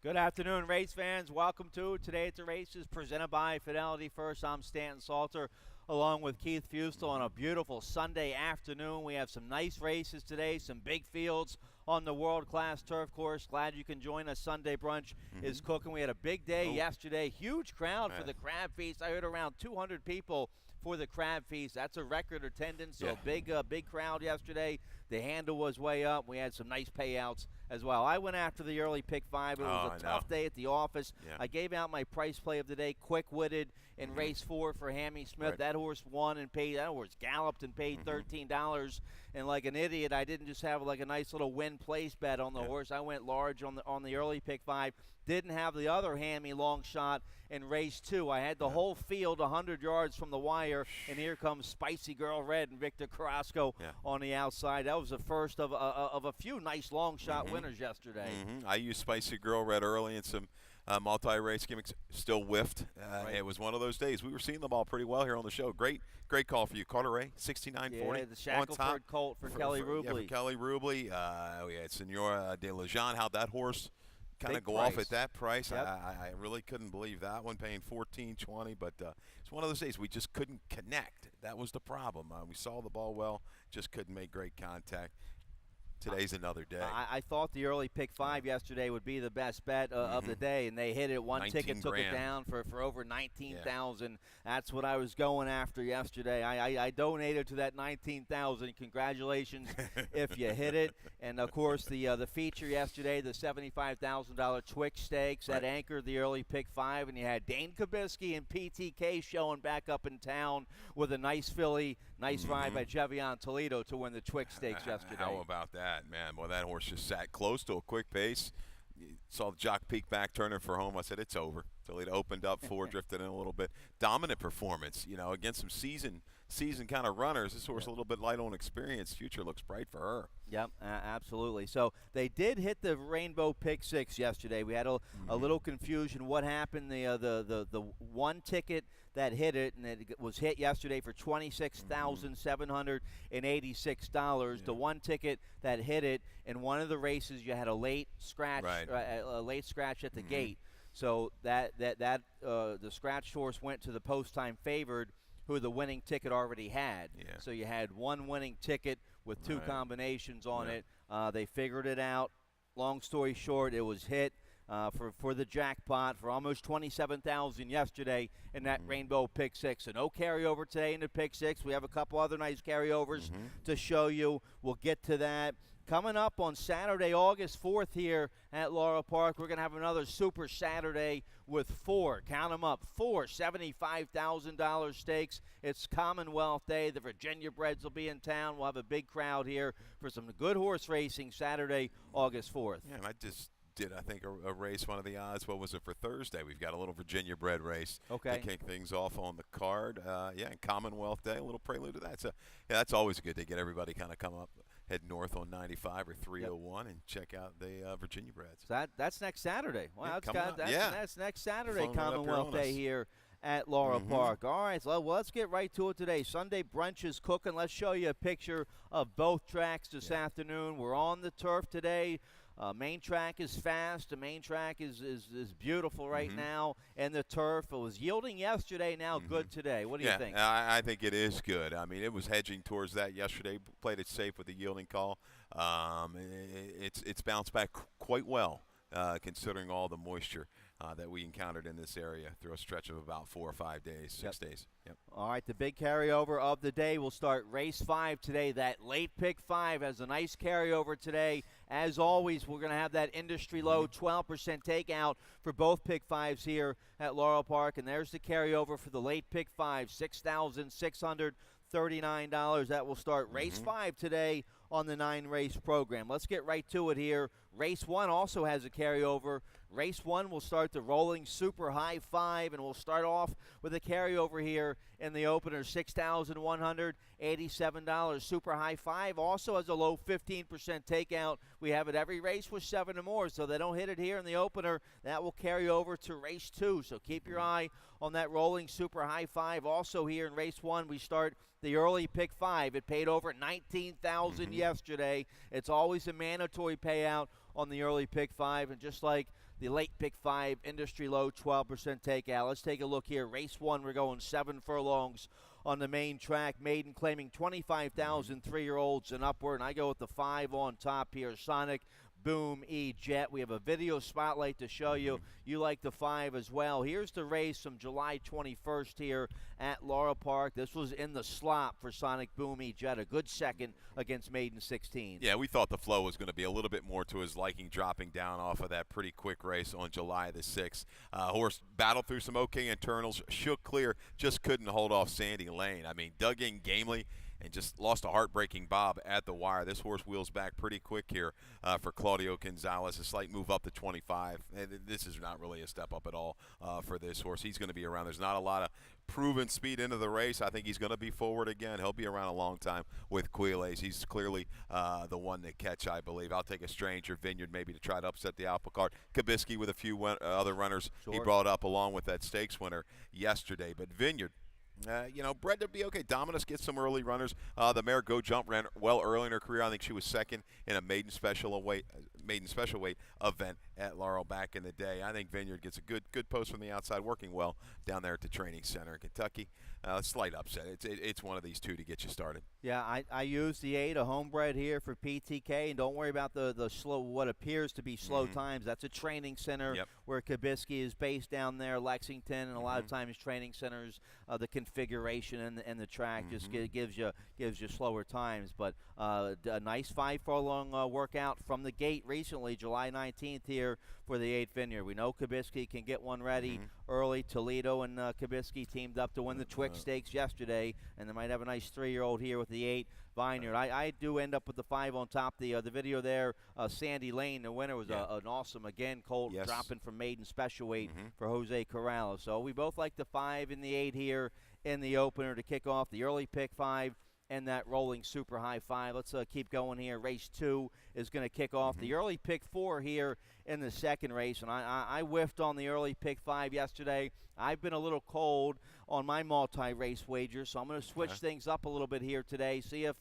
Good afternoon, race fans. Welcome to Today at the Races, presented by Fidelity First. I'm Stanton Salter, along with Keith Fustel on a beautiful Sunday afternoon. We have some nice races today, some big fields on the world-class turf course. Glad you can join us. Sunday brunch is cooking. We had a big day yesterday. Huge crowd for the crab feast. I heard around 200 people for the crab feast. That's a record attendance, so a big crowd yesterday. The handle was way up. We had some nice payouts as well. I went after the early pick five. It was a tough day at the office. I gave out my price play of the day, Quick-Witted, in race 4 for Hammy Smith. That horse won and paid. That horse galloped and paid $13. And like an idiot, I didn't just have like a nice little win place bet on the horse. I went large on the early pick five. Didn't have the other Hammy long shot in race 2. I had the whole field 100 yards from the wire, and here comes Spicy Girl Red and Victor Carrasco on the outside. That was the first of a few nice long shot winners yesterday. I used Spicy Girl Red early in some multi-race gimmicks. Still whiffed. It was one of those days. We were seeing the ball pretty well here on the show. Great call for you, Carteret, 69.40. Yeah, the Shackelford colt for Kelly Rubley. Yeah, for Kelly Rubley. We had Senora de Lejean. How'd that horse kind of go off at that price? I really couldn't believe that one, paying $14.20. But it's one of those days we just couldn't connect. That was the problem. We saw the ball well, just couldn't make great contact. Today's another day. I thought the early pick five yesterday would be the best bet of the day, and they hit it. One ticket took it down for over $19,000. That's what I was going after yesterday. I donated to that $19,000. Congratulations if you hit it. And of course the feature yesterday, the $75,000 Twix Stakes that anchored the early pick five, and you had Dane Kabisky and PTK showing back up in town with a nice filly, nice ride by Jevion Toledo to win the Twix Stakes yesterday. How about that? Man, boy, that horse just sat close to a quick pace. You saw the jock peek back, turning for home. I said, it's over. Toledo opened up, drifted in a little bit. Dominant performance, against some season kind of runners. This horse a little bit light on experience. Future looks bright for her. Yep, absolutely. So they did hit the Rainbow Pick 6 yesterday. We had a little confusion. What happened? The one ticket that hit it, and it was hit yesterday for $26,786. The one ticket that hit it in one of the races, you had a late scratch, a late scratch at the gate. So the scratch horse went to the post-time favored, who the winning ticket already had. So you had one winning ticket with two combinations on it. They figured it out. Long story short, it was hit for the jackpot for almost $27,000 yesterday in that Rainbow Pick 6. So no carryover today in the Pick 6. We have a couple other nice carryovers to show you. We'll get to that. Coming up on Saturday, August 4th here at Laurel Park, we're going to have another Super Saturday with four $75,000 stakes. It's Commonwealth Day. The Virginia Breds will be in town. We'll have a big crowd here for some good horse racing Saturday, August 4th. Yeah, I just did, I think, a race, one of the odds. What was it for Thursday? We've got a little Virginia Bred race to kick things off on the card. And Commonwealth Day, a little prelude to that. So, that's always good to get everybody kind of come up, head north on 95 or 301 and check out the Virginia Breds. So that's next Saturday. Wow, that's next Saturday, Flung Commonwealth Day here at Laurel Park. All right, so let's get right to it today. Sunday brunch is cooking. Let's show you a picture of both tracks this afternoon. We're on the turf today. Main track is fast. The main track is beautiful right now. And the turf, it was yielding yesterday, now good today. What do you think? I think it is good. I mean, it was hedging towards that yesterday. Played it safe with the yielding call. It's bounced back quite well, considering all the moisture that we encountered in this area through a stretch of about 4 or 5 days, 6 days. All right, the big carryover of the day will start race 5 today. That late pick 5 has a nice carryover today. As always, we're going to have that industry low 12% takeout for both pick 5s here at Laurel Park. And there's the carryover for the late pick 5, $6,639. That will start race 5 today on the 9-race program. Let's get right to it here. Race 1 also has a carryover. Race 1 will start the rolling super high 5, and we'll start off with a carryover here in the opener, $6,187. Super high 5 also has a low 15% takeout. We have it every race with 7 or more, so they don't hit it here in the opener. That will carry over to race 2, so keep your eye on that rolling super high 5. Also here in race 1, we start the early pick 5. It paid over $19,000 yesterday. It's always a mandatory payout on the early pick 5, and just like the late pick 5, industry low 12% takeout. Let's take a look here. Race 1, we're going 7 furlongs on the main track. Maiden claiming 25,000 3-year-olds and upward. And I go with the 5 on top here, Sonic Boom E-Jet. We have a video spotlight to show you. You like the 5 as well. Here's the race from July 21st here at Laurel Park. This was in the slop for Sonic Boom E-Jet. A good second against Maiden 16. Yeah, we thought the flow was going to be a little bit more to his liking, dropping down off of that pretty quick race on July the 6th. Horse battled through some okay internals, shook clear, just couldn't hold off Sandy Lane. I mean, dug in gamely and just lost a heartbreaking bob at the wire. This horse wheels back pretty quick here for Claudio Gonzalez. A slight move up to 25. And this is not really a step up at all for this horse. He's going to be around. There's not a lot of proven speed into the race. I think he's going to be forward again. He'll be around a long time with Quiles. He's clearly the one to catch, I believe. I'll take a Stranger Vineyard maybe to try to upset the apple cart. Kabisky with a few other runners he brought up along with that stakes winner yesterday. But Vineyard, bred to be okay. Dominus gets some early runners. The mare Go Jump ran well early in her career. I think she was second in a maiden special weight event at Laurel back in the day. I think Vineyard gets a good post from the outside, working well down there at the training center in Kentucky. Slight upset. It's one of these two to get you started. Yeah, I use the 8, a homebred here for PTK, and don't worry about the slow, what appears to be slow times. That's a training center where Kabisky is based down there, Lexington, and a lot of times training centers, the configuration and the track just gives you slower times. But a nice 5 furlong workout from the gate recently, July 19th here for the 8 Vineyard. We know Kabisky can get one ready early. Toledo and Kabisky teamed up to win the Twix Stakes yesterday, and they might have a nice 3-year-old here with the 8 Vineyard. I do end up with the 5 on top. The video there, Sandy Lane, the winner, was an awesome, again, colt dropping from maiden special weight for Jose Corrales. So we both like the 5 and the 8 here in the opener to kick off the early pick 5 and that rolling super high 5. Let's keep going here. Race 2 is going to kick off the early pick 4 here in the second race. And I whiffed on the early pick 5 yesterday. I've been a little cold on my multi-race wager, so I'm going to switch things up a little bit here today. See if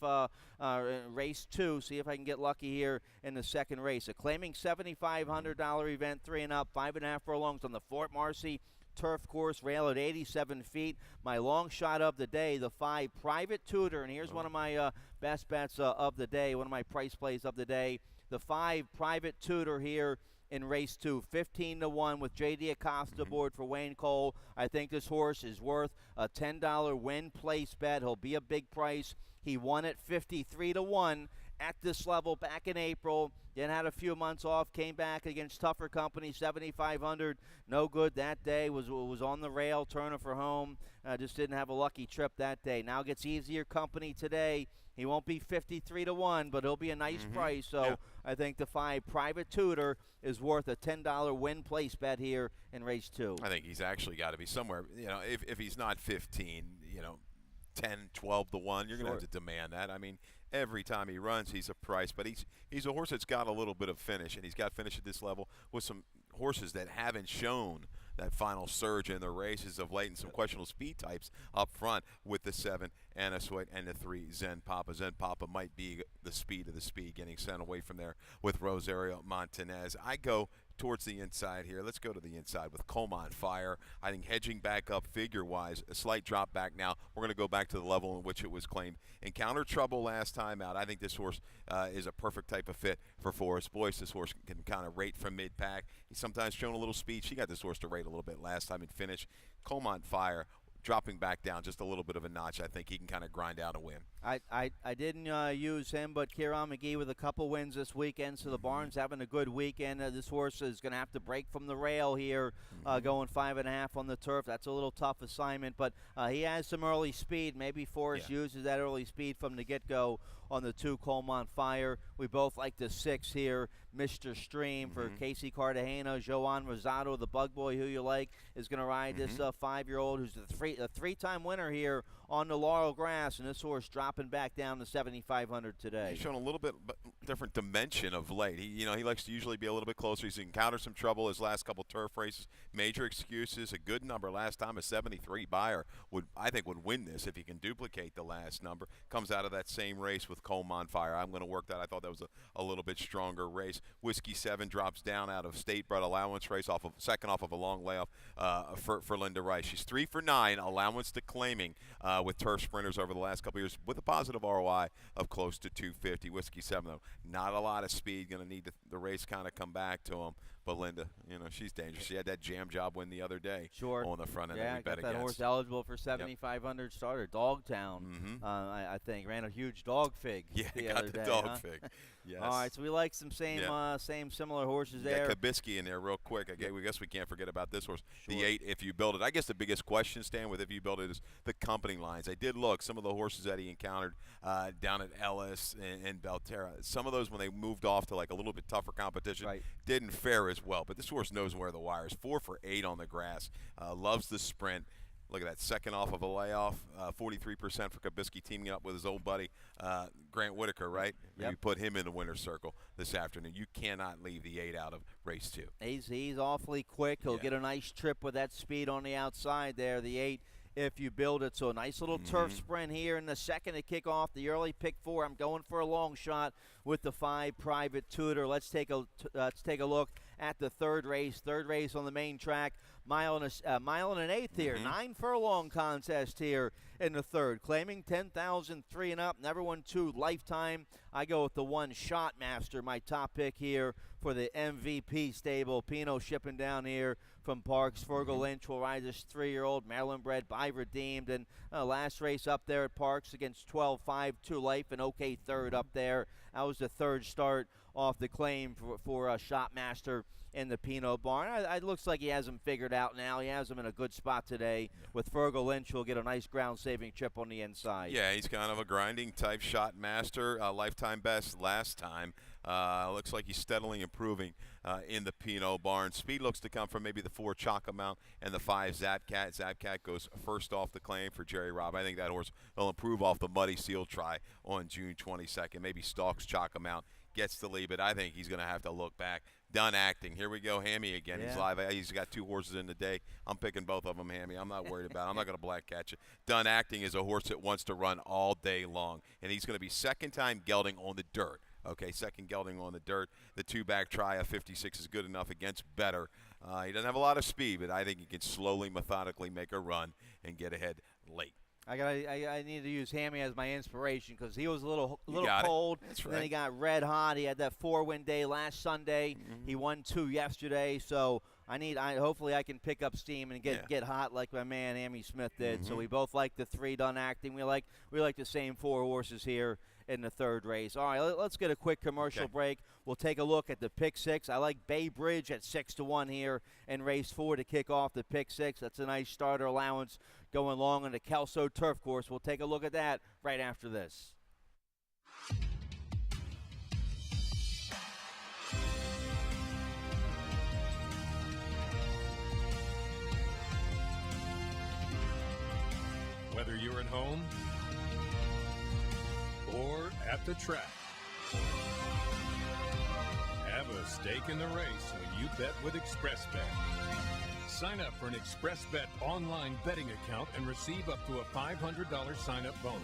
race 2, see if I can get lucky here in the second race. A claiming $7,500 event, 3 and up, 5.5 furlongs on the Fort Marcy turf course, rail at 87 feet. My long shot of the day, the 5 Private Tutor, and here's one of my best bets of the day, one of my price plays of the day. The 5 Private Tutor here in race 2, 15-1 with J.D. Acosta aboard for Wayne Cole. I think this horse is worth a $10 win place bet. He'll be a big price. He won at 53-1 at this level back in April. Then had a few months off, came back against tougher company, 7,500. No good that day, was on the rail, turning for home. Just didn't have a lucky trip that day. Now gets easier company today. He won't be 53-1, but he'll be a nice price. So I think the 5 Private Tutor is worth a $10 win place bet here in race 2. I think he's actually got to be somewhere, if he's not 15, 10, 12-1, you're going to have to demand that. I mean, every time he runs, he's a price. But he's a horse that's got a little bit of finish, and he's got finish at this level with some horses that haven't shown that final surge in the races of late, and some questionable speed types up front with the 7 Anna Sweat and the 3 Zen Papa. Zen Papa might be the speed of the speed, getting sent away from there with Rosario Montanez. I go towards the inside here. Let's go to the inside with Colmont Fire. I think hedging back up figure-wise, a slight drop back now. We're going to go back to the level in which it was claimed. Encountered trouble last time out. I think this horse is a perfect type of fit for Forrest Boyce. This horse can kind of rate from mid-pack. He's sometimes shown a little speed. She got this horse to rate a little bit last time and finish. Colmont Fire dropping back down just a little bit of a notch. I think he can kind of grind out a win. I didn't use him, but Kieran McGee with a couple wins this weekend, so the Barn's having a good weekend. This horse is going to have to break from the rail here, going 5.5 on the turf. That's a little tough assignment, but he has some early speed. Maybe Forrest uses that early speed from the get-go on the 2 Colmont Fire. We both like the 6 here, Mr. Stream for Casey Cartagena. Joan Rosado, the bug boy who you like, is going to ride this 5-year-old who's a three-time winner here on the Laurel grass, and this horse dropping back down to 7,500 today. He's shown a little bit different dimension of late. He likes to usually be a little bit closer. He's encountered some trouble his last couple turf races. Major excuses. A good number last time, a 73 buyer I think would win this if he can duplicate the last number. Comes out of that same race with with Coleman Fire. I'm going to work that. I thought that was a little bit stronger race. Whiskey 7 drops down out of State Bred Allowance race, second off of a long layoff for Linda Rice. She's 3 for 9, allowance to claiming with turf sprinters over the last couple years with a positive ROI of close to 250. Whiskey 7, though, not a lot of speed. Going to need the race kind of come back to him. But Linda, she's dangerous. She had that jam job win the other day on the front end that we bet against. That horse eligible for 7,500 starter. Dogtown, I think. Ran a huge dog fig the other day. Dog fig. Yes. All right, so we like some similar horses there. Yeah, Kabisky in there real quick. We guess we can't forget about this horse. Sure. The 8, If You Build It. I guess the biggest question, Stan, with If You Build It is the company lines. I did look. Some of the horses that he encountered down at Ellis and Belterra, some of those when they moved off to like a little bit tougher competition didn't fare as well. But this horse knows where the wire is. 4 for 8 on the grass. Loves the sprint. Look at that, second off of a layoff, 43% for Kabisky, teaming up with his old buddy Grant Whitaker, right? Maybe put him in the winner's circle this afternoon. You cannot leave the 8 out of race 2. He's awfully quick. He'll get a nice trip with that speed on the outside there, the 8. If You Build It. So a nice little turf sprint here in the second to kick off the early pick 4. I'm going for a long shot with the 5 Private Tutor. Let's take a look at the third race. Third race on the main track. Mile and an eighth here. 9 furlong contest here in the third. Claiming 10,003 and up. Never won 2 lifetime. I go with the 1 Shot Master, my top pick here for the MVP stable. Pino shipping down here from Parks. Fergal Lynch will ride this 3-year-old Maryland bred by Redeemed. And last race up there at Parks against 12-5, 2 Life, an okay third up there. That was the third start off the claim for Shot Master in the Pino barn. It looks like he has him figured out now. He has him in a good spot today. With Fergal Lynch, he'll get a nice ground-saving trip on the inside. Yeah, he's kind of a grinding type Shot Master. Lifetime best last time. Looks like he's steadily improving in the Pino barn. Speed looks to come from maybe the 4 Chocomount and the 5 Zapcat. Zapcat goes first off the claim for Jerry Robb. I think that horse will improve off the Muddy Seal try on June 22nd. Maybe stalks Chocomount, gets the lead, but I think he's going to have to look back. Done acting. Here we go, Hammy again. He's live. He's got 2 horses in the day. I'm picking both of them, Hammy. I'm not worried about it. I'm not going to black catch it. Done acting is a horse that wants to run all day long, and he's going to be second time gelding on the dirt. Okay, second gelding on the dirt. The 2-back try of 56 is good enough against Better. He doesn't have a lot of speed, but I think he can slowly, methodically make a run and get ahead late. I need to use Hammy as my inspiration because he was a little cold. That's right. Then he got red hot. He had that 4-win day last Sunday. He won 2 yesterday. So hopefully I can pick up steam and get hot like my man Hammy Smith did. So we both like the 3 Done Acting. We like the same 4 horses here in the third race. All right, let's get a quick commercial break. We'll take a look at the pick 6. I like Bay Bridge at 6-1 here in race 4 to kick off the pick 6. That's a nice starter allowance going long on the Kelso turf course. We'll take a look at that right after this. Whether you're at home or at the track, have a stake in the race when you bet with ExpressBet. Sign up for an ExpressBet online betting account and receive up to a $500 sign-up bonus.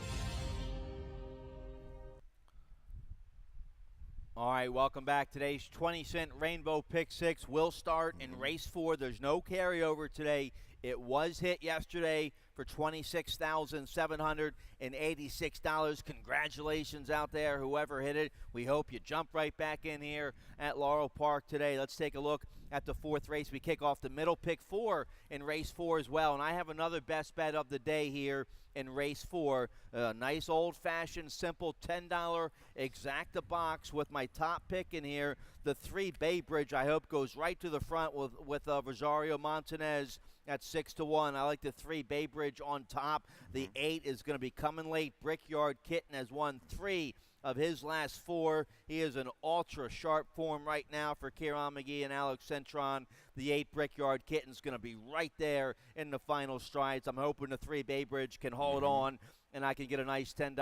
All right, welcome back. Today's 20-cent Rainbow Pick 6 will start in race 4. There's no carryover today. It was hit yesterday for $26,786. Congratulations out there, whoever hit it. We hope you jump right back in here at Laurel Park today. Let's take a look at the 4th race. We kick off the middle pick 4 in race 4 as well. And I have another best bet of the day here in race 4. A nice old-fashioned, simple $10 exacta box with my top pick in here. The 3 Bay Bridge, I hope, goes right to the front with Rosario Montanez at 6-1. I like the 3 Bay Bridge on top. The 8 is going to be coming late. Brickyard Kitten has won 3 of his last 4. He is in ultra-sharp form right now for Kieran McGee and Alex Centron. The 8 Brickyard Kitten's going to be right there in the final strides. I'm hoping the 3 Bay Bridge can hold on, and I can get a nice $10.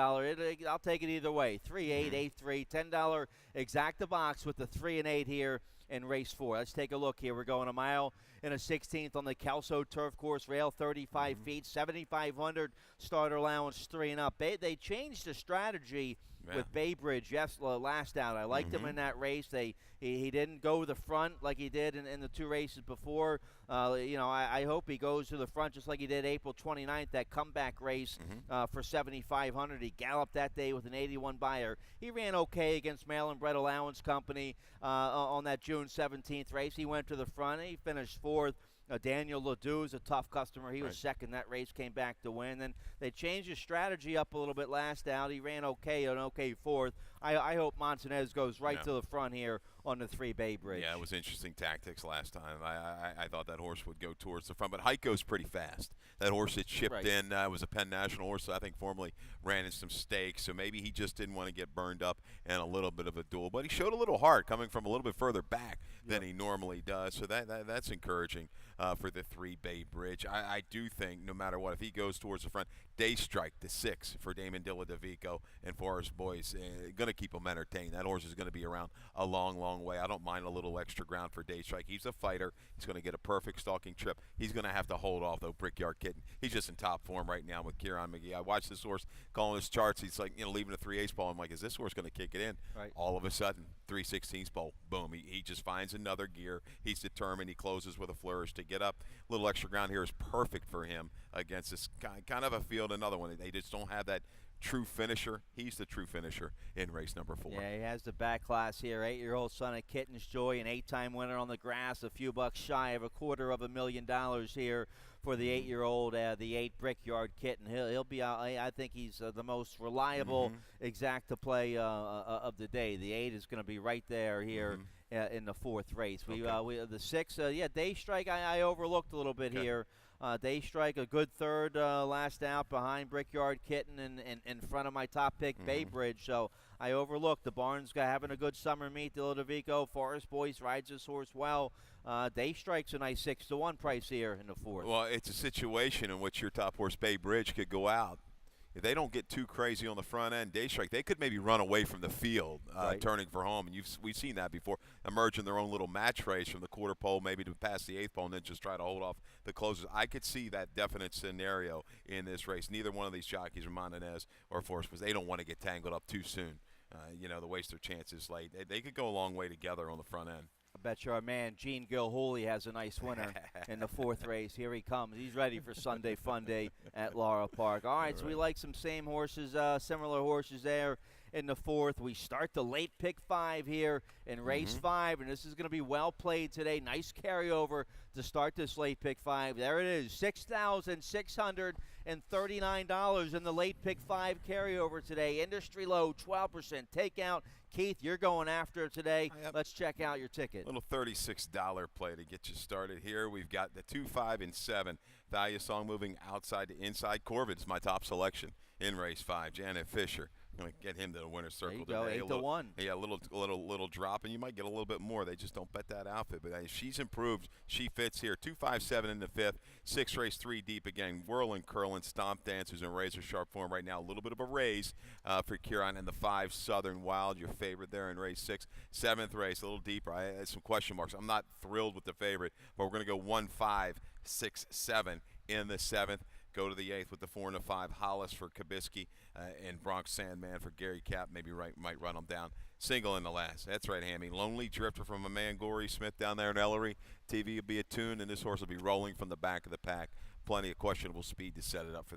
I'll take it either way. 3-8, 8-3, $10 exacta box with the 3 and 8 here in race 4. Let's take a look here. We're going a mile and a 16th on the Kelso turf course. Rail 35 feet, 7,500 starter allowance 3 and up. They changed the strategy with Bay Bridge last out. I liked him in that race. He didn't go to the front like he did in the 2 races before. I hope he goes to the front just like he did April 29th, that comeback race for 7,500. He galloped that day with an 81 buyer. He ran okay against Maryland Bread Allowance Company on that June 17th race. He went to the front. He finished 4th. Daniel Ledoux is a tough customer. He was second. That race came back to win. Then they changed his strategy up a little bit last out. He ran okay, an okay 4th. I hope Montanez goes right to the front here on the 3 Bay Bridge. Yeah, it was interesting tactics last time. I thought that horse would go towards the front, but Heiko's pretty fast. That horse had chipped in. Was a Penn National horse, so I think formerly ran in some stakes, so maybe he just didn't want to get burned up in a little bit of a duel. But he showed a little heart coming from a little bit further back than he normally does, so that's encouraging for the 3 Bay Bridge. I do think no matter what, if he goes towards the front, Day Strike, the 6 for Damon Dilladovico and Forest Boys, going to keep him entertained. That horse is going to be around a long, long way. I don't mind a little extra ground for Day Strike. He's a fighter. He's going to get a perfect stalking trip. He's going to have to hold off, though, Brickyard Kitten. He's just in top form right now with Kieran McGee. I watched this horse calling his charts. He's like, leaving a 3/8 ball. I'm like, is this horse going to kick it in? Right. All of a sudden, 3/16 ball, boom. He just finds another gear. He's determined. He closes with a flourish to get up. A little extra ground here is perfect for him against this kind of a field. Another one. They just don't have that true finisher. He's the true finisher in race number 4. Yeah, he has the back class here. 8-year-old son of Kitten's Joy, an 8-time winner on the grass, a few bucks shy of $250,000 here for the 8-year-old, the 8 Brickyard Kitten. He'll be out. I think he's the most reliable exact to play of the day. The 8 is going to be right there here in the 4th race. We the 6, Day Strike I overlooked a little bit here. Day Strike, a good 3rd last out behind Brickyard Kitten and in front of my top pick, Bay Bridge. So I overlooked the Barnes guy having a good summer meet. Dilladovico, Forest Boys rides this horse well. Day Strike's a nice 6-to-1 price here in the 4th. Well, it's a situation in which your top horse, Bay Bridge, could go out. If they don't get too crazy on the front end, Day Strike, they could maybe run away from the field, turning for home. And we've seen that before, emerge in their own little match race from the quarter pole, maybe to pass the 8th pole, and then just try to hold off the closers. I could see that definite scenario in this race. Neither one of these jockeys, Montanez or Forrest, because they don't want to get tangled up too soon. To waste their chances late. They could go a long way together on the front end. I bet you our man Gene Gilhooly has a nice winner in the 4th race. Here he comes. He's ready for Sunday Fun Day at Laurel Park. All right, so we like some same horses, similar horses there in the 4th. We start the late pick 5 here in race 5, and this is going to be well played today. Nice carryover to start this late pick 5. There it is, $6,639 in the late pick 5 carryover today. Industry low, 12% takeout. Keith, you're going after it today. Let's check out your ticket. Little $36 play to get you started here. We've got the 2, 5, and 7. Value Song moving outside to inside. Corbett's my top selection in race 5. Janet Fisher. I'm going to get him to the winner's circle today. 8-to-1. Yeah, a little drop, and you might get a little bit more. They just don't bet that outfit. But she's improved. She fits here. 2, 5, 7 in the 5th. 6 race 3 deep again. Whirling, curling, stomp dancers in razor sharp form right now. A little bit of a raise for Kieran and the 5 Southern Wild, your favorite there in race 6. 7th race, a little deeper. I had some question marks. I'm not thrilled with the favorite, but we're going to go 1, 5, 6, 7 in the 7th. Go to the 8th with the 4 and the 5. Hollis for Kabisky and Bronx Sandman for Gary Cap. Maybe might run them down. Single in the last. That's right, Hammy. Lonely Drifter from a man, Gory Smith down there in Ellery. TV will be attuned, and this horse will be rolling from the back of the pack. Plenty of questionable speed to set it up for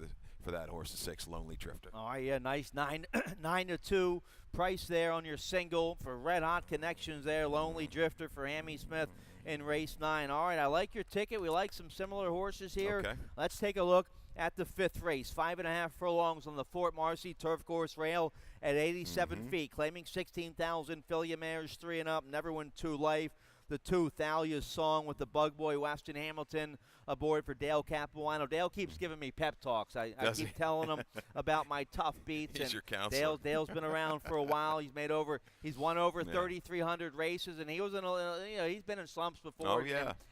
that horse, the 6 Lonely Drifter. All right, yeah, nice 9-2 price there on your single for Red Hot Connections there. Lonely Drifter for Hammy Smith in race 9. All right, I like your ticket. We like some similar horses here. Okay. Let's take a look at the 5th race. 5.5 furlongs on the Fort Marcy turf course rail at 87 feet, claiming 16,000. Filia mares 3 and up, never win 2 life. The 2 Thalia's Song with the Bug Boy Weston Hamilton aboard for Dale Capuano. Dale keeps giving me pep talks. I keep telling him about my tough beats. He's your counselor. Dale's been around for a while. He's won over 3,300 races, and he was he's been in slumps before.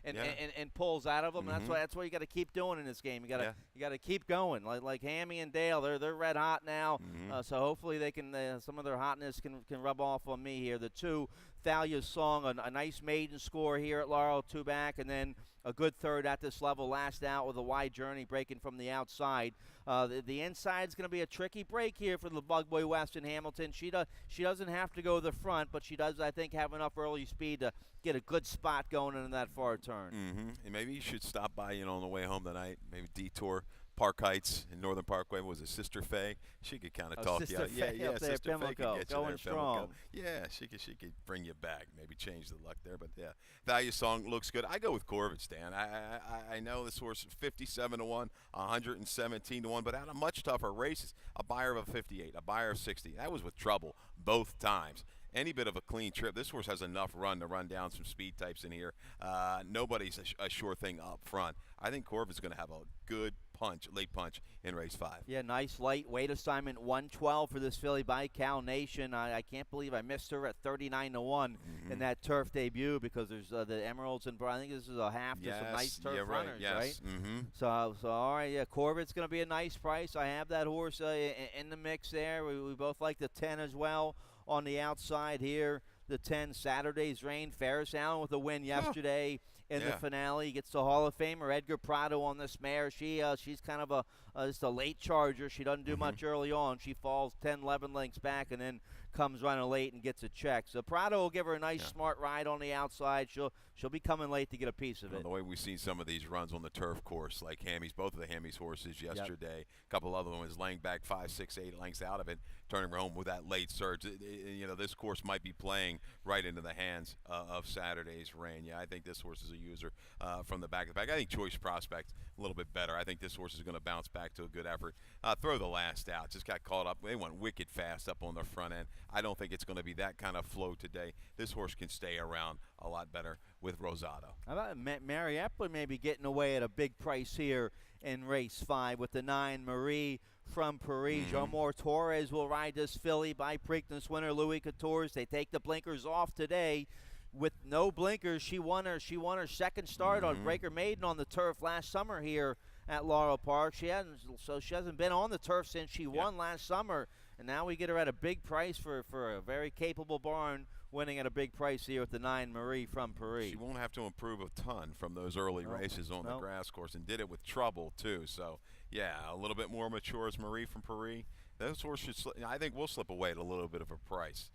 And pulls out of them. And that's why you got to keep doing in this game. You got to keep going. Like Hammy and Dale, they're red hot now. So hopefully they can some of their hotness can rub off on me here. The 2 Thalia's Song, a nice maiden score here at Laurel, 2 back, and then a good third at this level, last out with a wide journey breaking from the outside. The inside's going to be a tricky break here for the Bug Boy West in Hamilton. She doesn't have to go to the front, but she does, I think, have enough early speed to get a good spot going into that far turn. And maybe you should stop by, on the way home tonight, maybe detour Park Heights in Northern Parkway. Was it Sister Faye? She could kind of talk you out. Yeah, Sister Faye could get you going there, strong. Yeah, she could bring you back, maybe change the luck there. But yeah, Value Song looks good. I go with Corvette, Dan. I know this horse is 57 to 1, 117 to 1, but out of much tougher races, a buyer of a 58, a buyer of 60. That was with trouble both times. Any bit of a clean trip. This horse has enough run to run down some speed types in here. Nobody's a sure thing up front. I think Corvette's going to have a good late punch in race 5. Yeah, nice light weight assignment, 112 for this filly by Cal Nation. I can't believe I missed her at 39 to 1 in that turf debut because there's the Emeralds and I think this is a half to some nice turf runners, right? So all right, yeah, Corvette's going to be a nice price. I have that horse in the mix there. We both like the 10 as well. On the outside here, the 10, Saturday's Rain. Ferris Allen with a win yesterday in the finale. He gets the Hall of Famer Edgar Prado on this mare. She's kind of just a late charger. She doesn't do much early on. She falls 10, 11 lengths back and then comes running late and gets a check. So Prado will give her a nice smart ride on the outside. She'll be coming late to get a piece of it. The way we've seen some of these runs on the turf course, like Hammy's, both of the Hammy's horses yesterday, a couple other ones laying back 5, 6, 8 lengths out of it, turning home with that late surge. This course might be playing right into the hands of Saturday's Rain. Yeah, I think this horse is a user from the back of the pack. I think Choice Prospect a little bit better. I think this horse is going to bounce back to a good effort. Throw the last out. Just got caught up. They went wicked fast up on the front end. I don't think it's going to be that kind of flow today. This horse can stay around a lot better with Rosado. How about Mary Epler maybe getting away at a big price here in race 5 with the 9, Marie from Paris. Jomar Torres will ride this filly by Preakness winner Louis Couture's. They take the blinkers off today. With no blinkers, she won her second start on Breaker Maiden on the turf last summer here at Laurel Park. She hasn't been on the turf since she won last summer, and now we get her at a big price for a very capable barn, winning at a big price here with the 9, Marie from Paris. She won't have to improve a ton from those early races on the grass course, and did it with trouble too. So yeah, a little bit more mature as Marie from Paris. Those horses should, I think, will slip away at a little bit of a price,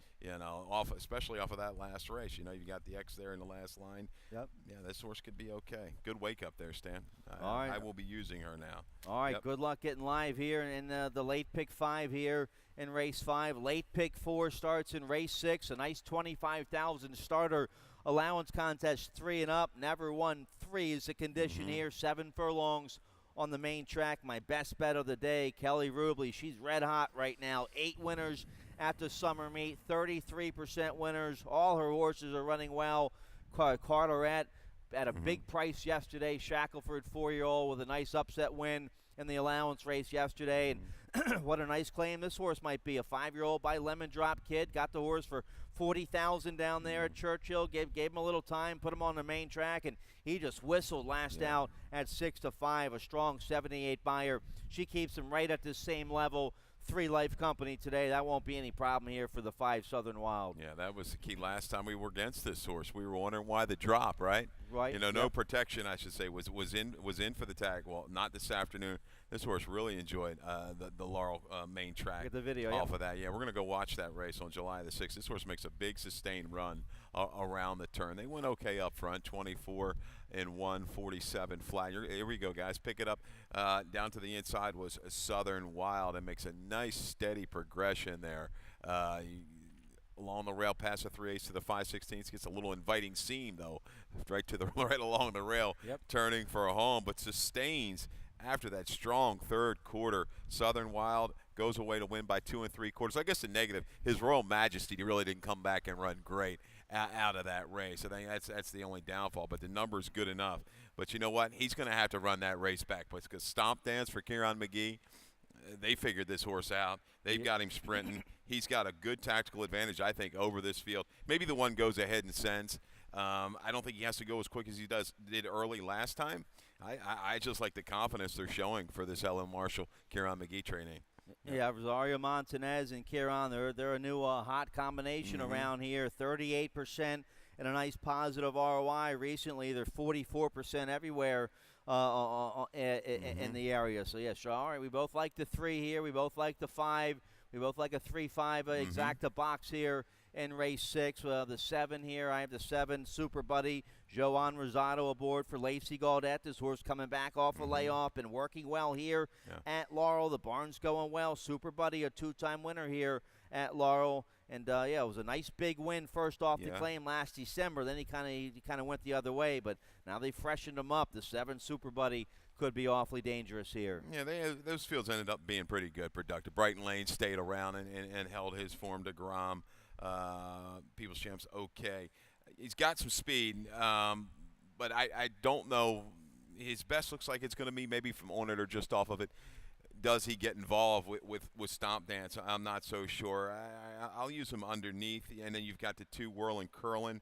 especially off of that last race. You got the X there in the last line. Yep. Yeah, this horse could be okay. Good wake up there, Stan. All right. I will be using her now. All right, good luck getting live here in the late pick 5 here in race 5. Late pick 4 starts in race 6. A nice 25,000 starter allowance contest, 3 and up. Never won 3 is the condition here. 7 furlongs on the main track. My best bet of the day, Kelly Rubley. She's red hot right now. 8 winners at the summer meet, 33% winners. All her horses are running well. Carteret at a big price yesterday. Shackelford, 4-year-old, with a nice upset win in the allowance race yesterday. And what a nice claim this horse might be. A 5-year-old by Lemon Drop Kid. Got the horse for $40,000 down there at Churchill. Gave him a little time, put him on the main track, and he just whistled last out at 6-5. A strong 78 buyer. She keeps him right at the same level. 3 Life Company today. That won't be any problem here for the 5 Southern Wild. Yeah, that was the key last time we were against this horse. We were wondering why the drop, right? Right. No protection, I should say, was in for the tag. Well, not this afternoon. This horse really enjoyed the Laurel main track. Get the video off of that. Yeah, we're going to go watch that race on July the 6th. This horse makes a big sustained run around the turn. They went okay up front, 24 and 147 flat. Here we go, guys. Pick it up. Down to the inside was a Southern Wild, and makes a nice steady progression there. Along the rail, past the 3/8 to the 5/16. Gets a little inviting seam though, right along the rail, turning for a home, but sustains after that strong third quarter. Southern Wild goes away to win by 2 3/4. I guess the negative, His Royal Majesty, he really didn't come back and run great out of that race. I think that's the only downfall, but the number's good enough. But you know what? He's going to have to run that race back. But it's because Stomp Dance for Kieran McGee, they figured this horse out. They've got him sprinting. He's got a good tactical advantage, I think, over this field. Maybe the one goes ahead and sends. I don't think he has to go as quick as he did early last time. I just like the confidence they're showing for this Ellen Marshall, Kieran McGee training. Yeah, Rosario Montanez and Kieran, they're a new hot combination around here. 38% and a nice positive ROI recently. They're 44% everywhere in the area. So, yeah, sure. All right, we both like the 3 here. We both like the 5. We both like a 3-5 exacta box here in race 6. The 7 here, I have the 7 Super Buddy. Joan Rosado aboard for Lacey Gaudette. This horse coming back off a layoff and working well here at Laurel. The barn's going well. Super Buddy, a 2-time winner here at Laurel. And, it was a nice big win first off the claim last December. Then he kind of went the other way. But now they freshened him up. The 7 Super Buddy could be awfully dangerous here. Yeah, those fields ended up being pretty good, productive. Brighton Lane stayed around and held his form to Grom. People's Champ's okay. He's got some speed, but I don't know. His best looks like it's going to be maybe from on it or just off of it. Does he get involved with Stomp Dance? I'm not so sure. I'll use him underneath. And then you've got the 2 Whirling Curlin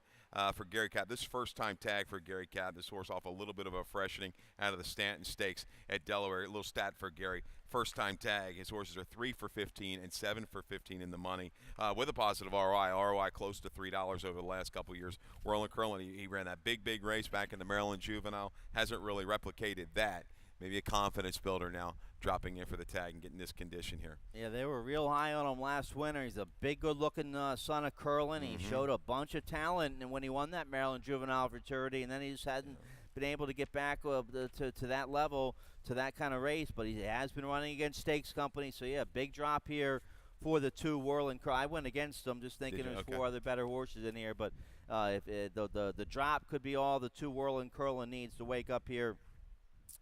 for Gary Capp. This first-time tag for Gary Capp. This horse off a little bit of a freshening out of the Stanton Stakes at Delaware. A little stat for Gary. First-time tag. His horses are 3 for 15 and 7 for 15 in the money with a positive ROI. ROI close to $3 over the last couple of years. Whirling Curlin, he ran that big race back in the Maryland Juvenile. Hasn't really replicated that. Maybe a confidence builder now, dropping in for the tag and getting this condition here. Yeah, they were real high on him last winter. He's a big, good-looking son of Curlin. He showed a bunch of talent and when he won that Maryland Juvenile Futurity, and then he just hadn't been able to get back to that level, to that kind of race. But he has been running against Stakes Company. So, yeah, big drop here for the 2 Whirling Curlin. I went against them just thinking there's 4 other better horses in here. But the drop could be all the 2 Whirling Curlin needs to wake up here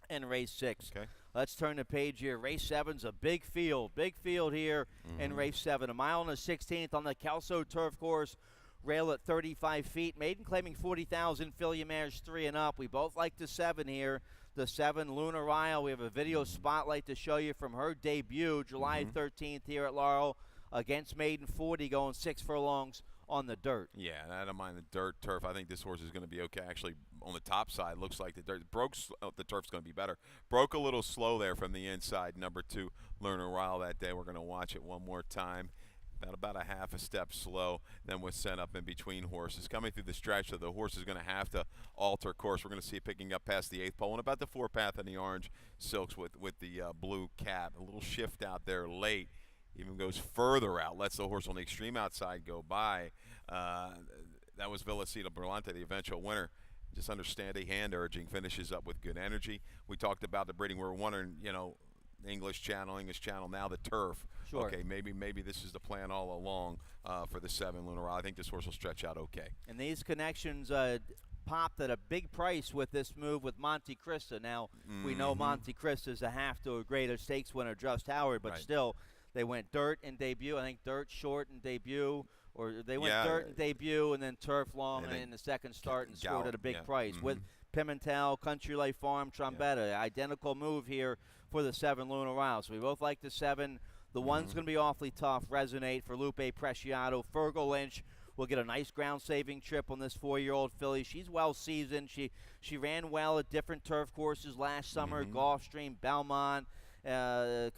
in race 6. Okay. Let's turn the page here. Race 7's a big field here in race 7. 1 mile and a 16th on the Kelso Turf Course. Rail at 35 feet. Maiden claiming 40,000. Filly mares 3 and up. We both like the 7 here. The 7 Luna Ryle. We have a video spotlight to show you from her debut July 13th here at Laurel against Maiden 40, going 6 furlongs on the dirt. Yeah, and I don't mind the dirt turf. I think this horse is going to be okay. Actually, on the top side, looks like the dirt the turf's going to be better. Broke a little slow there from the inside. Number 2, Lerner Ryle that day. We're going to watch it one more time. About a half a step slow, then was sent up in between horses. Coming through the stretch, so the horse is going to have to alter course. We're going to see it picking up past the 8th pole and about the 4 path in the orange silks with the blue cap. A little shift out there late. Even goes further out, lets the horse on the extreme outside go by. That was Villasita Berlante, the eventual winner. Just understand a hand urging, finishes up with good energy. We talked about the breeding. We were wondering, English channel, now the turf. Sure. Okay, maybe this is the plan all along for the 7 Lunar. I think this horse will stretch out okay. And these connections popped at a big price with this move with Monte Cristo. Now, we know Monte Cristo is a half to a greater stakes winner, Just Howard, but still, they went dirt in debut. I think dirt short in debut, or they went dirt in debut and then turf long in the second start and scored at a big price with Pimentel, Country Life Farm, Trombetta. Identical move here for the 7 Luna Ryle. So we both like the 7. The 1's going to be awfully tough. Resonate for Lupe Preciado. Fergal Lynch will get a nice ground-saving trip on this 4-year-old filly. She's well-seasoned. She ran well at different turf courses last summer, Gulfstream, Belmont. A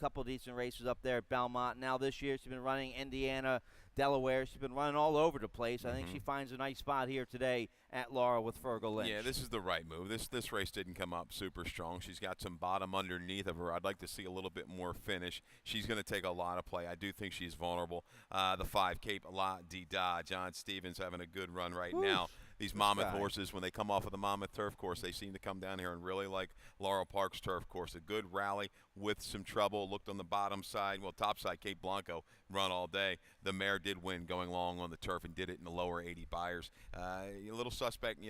couple decent races up there at Belmont. Now this year she's been running Indiana, Delaware. She's been running all over the place. I think she finds a nice spot here today at Laurel with Fergal Lynch. Yeah, this is the right move. This race didn't come up super strong. She's got some bottom underneath of her. I'd like to see a little bit more finish. She's going to take a lot of play. I do think she's vulnerable. The 5, Cape La Dida. John Stevens having a good run right now. These Monmouth horses, when they come off of the Monmouth turf course, they seem to come down here and really like Laurel Park's turf course. A good rally with some trouble. Looked on the bottom side. Well, top side, Cape Blanco run all day. The mare did win going long on the turf and did it in the lower 80 buyers. A little suspect,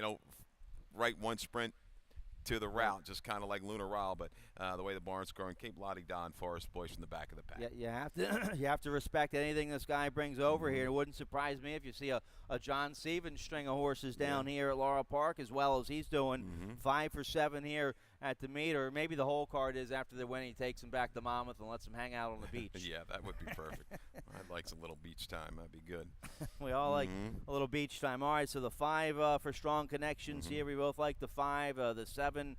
right one sprint to the route, just kind of like Luna Ryle, but the way the barn's growing, Cape Lottie Don Forest Boys from the back of the pack. Yeah, you have to respect anything this guy brings over here. It wouldn't surprise me if you see a John Stevens string of horses down here at Laurel Park as well as he's doing. 5 for 7 here at the meet, or maybe the whole card is after the win, he takes them back to Monmouth and lets them hang out on the beach. Yeah, that would be perfect. I'd like some little beach time. That'd be good. We all like a little beach time. All right, so the 5 for Strong Connections here. We both like the 5. The 7,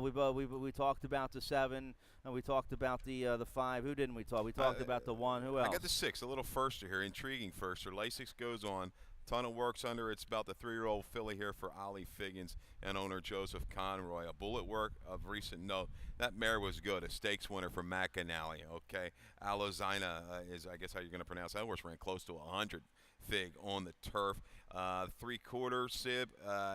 we talked about the 7. We talked about the 5. Who didn't we talk? We talked about the 1. Who else? I got the 6, a little firster here. Intriguing firster. Lasix goes on. Ton of works under. It's about the 3-year-old filly here for Ollie Figgins and owner Joseph Conroy. A bullet work of recent note. That mare was good. A stakes winner for McAnally. Okay. Alozina is, I guess, how you're going to pronounce that horse. Ran close to 100 Fig on the turf. 3/4 Sib,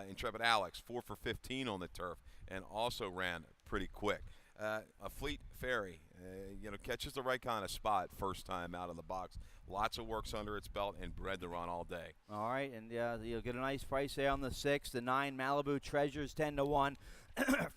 Intrepid Alex, 4 for 15 on the turf, and also ran pretty quick. A Fleet Fairy, catches the right kind of spot first time out of the box. Lots of works under its belt and bred to run all day. All right, and you'll get a nice price there on the 6. The 9 Malibu Treasures 10-1.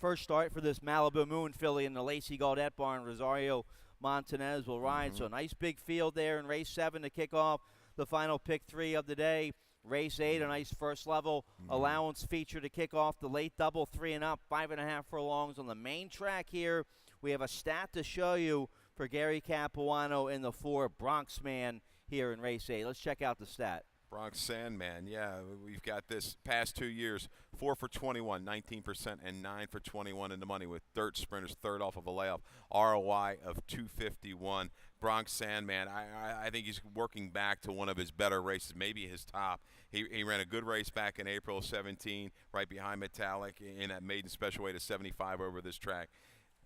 First start for this Malibu Moon filly in the Lacey Gaudette barn. Rosario Montanez will ride. So a nice big field there in race 7 to kick off the final pick 3 of the day. Race 8, a nice first level allowance feature to kick off the late double 3 and up, 5.5 furlongs on the main track here. We have a stat to show you for Gary Capuano in the 4 Bronx Man here in race 8. Let's check out the stat. Bronx Sandman, yeah, we've got this past 2 years, 4 for 21, 19%, and 9 for 21 in the money with Dirt Sprinters, third off of a layoff, ROI of 251. Bronx Sandman, I think he's working back to one of his better races, maybe his top. He ran a good race back in April of 17, right behind Metallic in that maiden special weight of 75 over this track.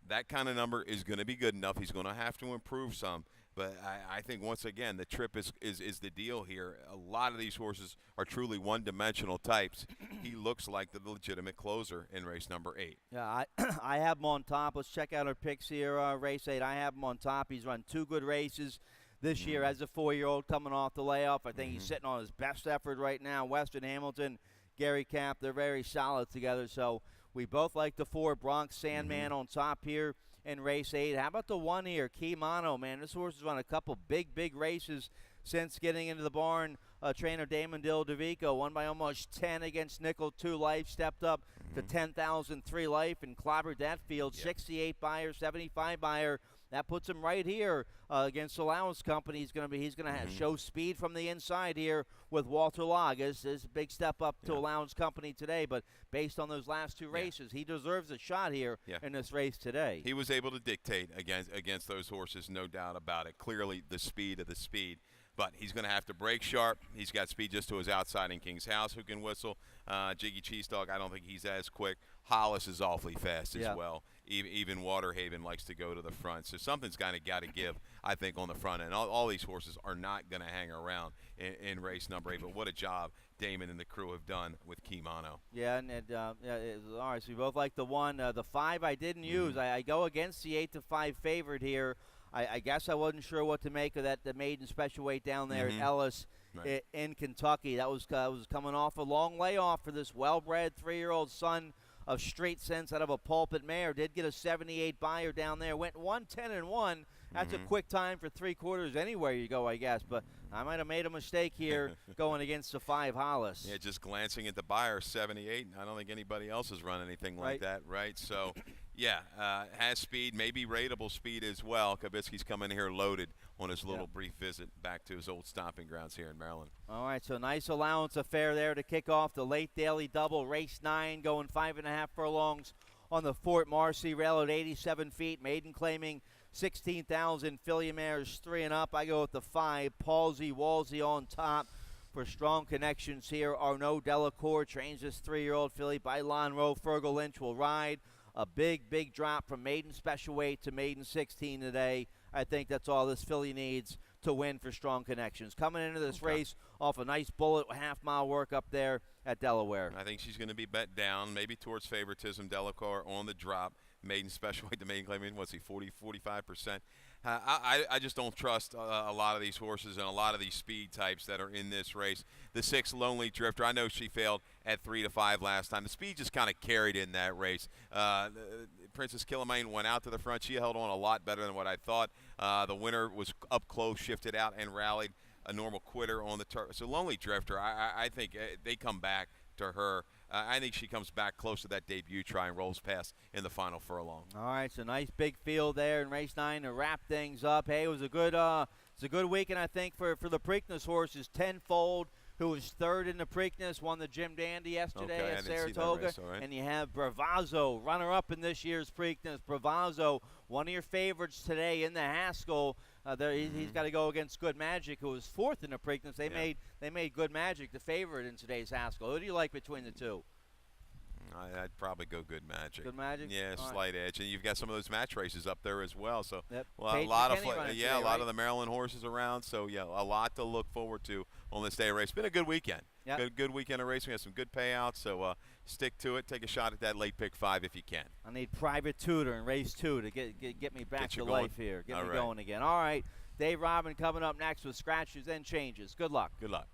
That kind of number is going to be good enough. He's going to have to improve some. But I think, once again, the trip is the deal here. A lot of these horses are truly one-dimensional types. He looks like the legitimate closer in race number 8. Yeah, I have him on top. Let's check out our picks here. Race 8, I have him on top. He's run 2 good races this year as a 4-year-old coming off the layoff. I think he's sitting on his best effort right now. Weston Hamilton, Gary Cap, they're very solid together. So we both like the 4 Bronx Sandman on top here in race 8. How about the 1 here, Kimano, man? This horse has run a couple big races since getting into the barn. Trainer Damon Del Devico won by almost 10 against Nickel 2 Life, stepped up to 10,003 Life and clobbered that field. 68 buyer, 75 buyer. That puts him right here against Allowance Company. He's going to show speed from the inside here with Walter Log. It's a big step up to Allowance Company today, but based on those last 2 races, he deserves a shot here in this race today. He was able to dictate against those horses, no doubt about it. Clearly the speed of the speed. But he's going to have to break sharp. He's got speed just to his outside in King's House, who can whistle. Jiggy Cheese Dog, I don't think he's as quick. Hollis is awfully fast as well. Even Waterhaven likes to go to the front. So something's got to give, I think, on the front end. All these horses are not going to hang around in race number 8. But what a job Damon and the crew have done with Kimano. Yeah, all right, so we both like the 1. The 5 I didn't use. I go against the 8-5 favorite here. I guess I wasn't sure what to make of the maiden special weight down there at Ellis in Kentucky. That was coming off a long layoff for this well-bred 3-year-old son of Straight Sense out of a Pulpit mare. Did get a 78 buyer down there. Went 110-1. That's a quick time for 3/4 anywhere you go, I guess. But I might have made a mistake here going against the 5 Hollis. Yeah, just glancing at the buyer, 78. I don't think anybody else has run anything like that, right? So, yeah, has speed, maybe rateable speed as well. Kabitsky's coming here loaded on his little brief visit back to his old stomping grounds here in Maryland. All right, so nice allowance affair there to kick off the late daily double. Race 9 going 5.5 furlongs on the Fort Marcy rail at 87 feet. Maiden claiming 16,000. Filly mares 3 and up. I go with the 5. Palsy Walsey on top for Strong Connections here. Arnaud Delacour trains this 3-year-old filly by Lonro. Fergal Lynch will ride. A big drop from maiden special weight to maiden 16 today. I think that's all this filly needs to win for Strong Connections. Coming into this race off a nice bullet, half-mile work up there at Delaware. I think she's going to be bet down, maybe towards favoritism. Delacour on the drop. Maiden special weight, the maiden claiming, what's he, 45%? I just don't trust a lot of these horses and a lot of these speed types that are in this race. The 6 Lonely Drifter, I know she failed at 3-5 last time. The speed just kind of carried in that race. Princess Killamane went out to the front. She held on a lot better than what I thought. The winner was up close, shifted out, and rallied. A normal quitter on the turf. So Lonely Drifter, I think they come back to her. I think she comes back close to that debut try and rolls past in the final furlong. All right, so nice big field there in race 9 to wrap things up. Hey, it was a good weekend, I think, for the Preakness horses. Tenfold, who was third in the Preakness, won the Jim Dandy yesterday at Saratoga. Right. And you have Bravazzo, runner-up in this year's Preakness. Bravazzo, one of your favorites today in the Haskell. He's got to go against Good Magic, who was fourth in the Preakness. They made Good Magic the favorite in today's Haskell. Who do you like between the two? I'd probably go Good Magic. Good Magic? Yeah, slight edge. And you've got some of those match races up there as well. So yep. a lot of the Maryland horses around. So, yeah, a lot to look forward to on this day of race. It's been a good weekend. Yep. Good weekend of racing. We have some good payouts. So stick to it. Take a shot at that late pick 5 if you can. I need Private Tutor in race 2 to get me back to going. life here. Get All me right. going again. All right. Dave Robin coming up next with Scratches and Changes. Good luck. Good luck.